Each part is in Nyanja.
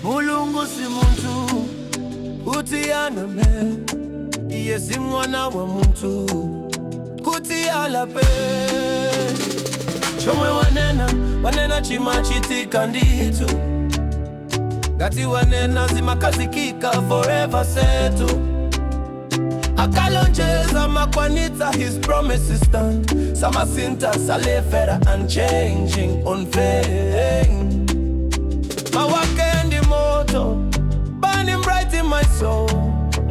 Mulungu si Munthu kutiana me, iye si mwana wa Munthu kutiala pe. Chomwe wanena chima chitika nditu, gati wanena zimakazikika forever setu. Akalonjeza makwanita, his promises stand. Samasinta salefera unchanging, unfailing. Mawakendi moto burning bright in my soul.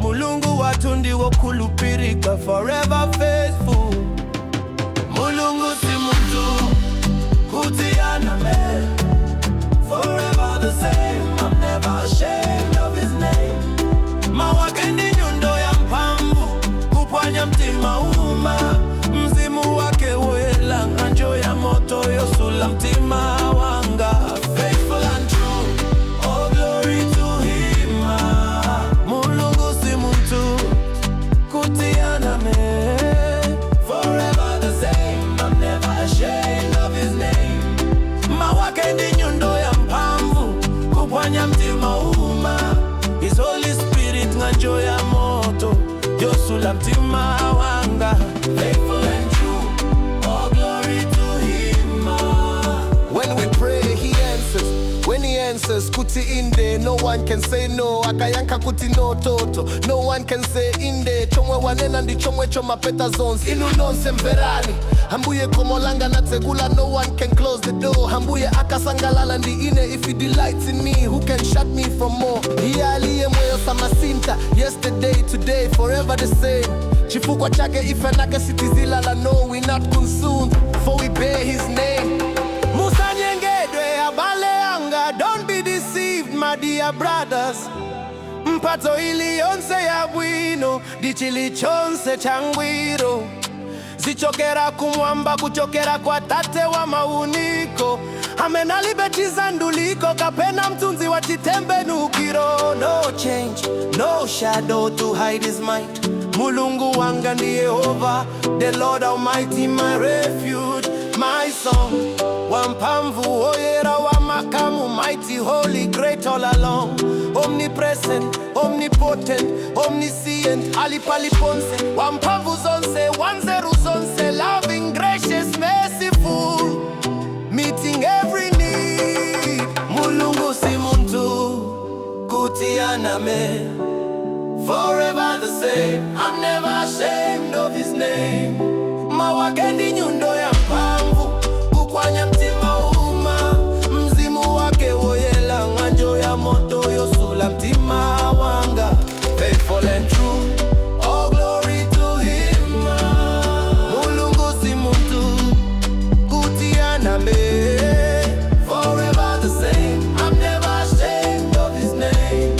Mulungu watundi wokulupirika, forever faithful. Mulungu si Munthu kutiana me, forever the same. I'm never ashamed of his name. Mawakendi nyundo ya mpamvu kupwanya mtima uma. Mzimu wake wela nganjo ya moto yosula mtima wanga. Faithful and true, all glory to him. Mulungu si Munthu kutiana me, forever the same. I'm never ashamed of his name. Mawakendi nyundo ya mpamvu kupwanya mtima uma. His Holy Spirit nganjo ya moto yosula mtima wanga. Faithful and true, all glory to him. When we pray, he answers. When he answers, kuti inde. No one can say no. Akayanka kuti no toto. No one can say inde. Chomwe wanena ndi chomwe choma peta zones. Inu nonse mverani. Hambuye komolanga na tegula. No one can close the door. Hambuye akasangalala ndi ine. If he delights in me, who can shut me from more? Hiye aliye moyo samasinta. Yesterday, today, forever the same. Chifukwa chake ife nake sitizilala. No, we not consumed, for we bear his name. Musa nyengedwe abale anga. Don't be deceived, my dear brothers. Mpato ili yonse ya bwino, dichili chonse changwiro. Zichokera kumwamba, kuchokera kwa tate wa mauniko. Amenalibetiza nduliko, kapena mtunzi wa chitembe nukiro. No change, no shadow to hide his might. Mulungu wanga ni Yehova, the Lord Almighty, my refuge, my song. Wampamvu oyera wa makamu, mighty, holy, great all along. Omnipresent, omnipotent, omniscient, alipaliponse. Wampamvu zonse, wanzeru zonse, loving, gracious, merciful, meeting every need. Mulungu si Munthu kutiana me, forever the same. I'm never ashamed of his name. Mawakendi nyundo ya mpamvu kukwanya mtima uma. Mzimu wake woyela nganjo ya moto yosula mtima wanga. Faithful and true, all glory to him. Mulungu si Munthu kutiana me, forever the same. I'm never ashamed of his name.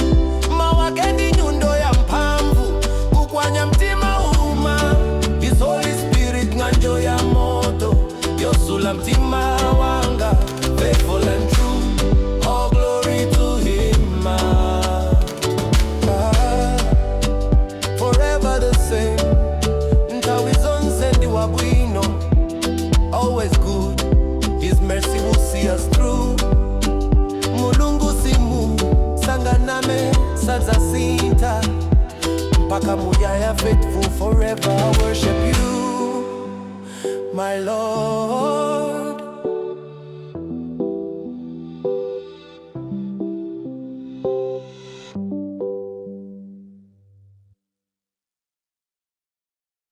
Mawakendi nyundo ya mpamvu kukwanya mtima uma. His Holy Spirit nganjo ya moto yosula mtima wanga. Faithful and true, all glory to him. Forever the same. Ntawizonse ndiwa bwino, always good. His mercy will see us through. Mulungu simu sanganame sadzasinta. Mpaka muyaya faithful forever. I worship you, my Lord.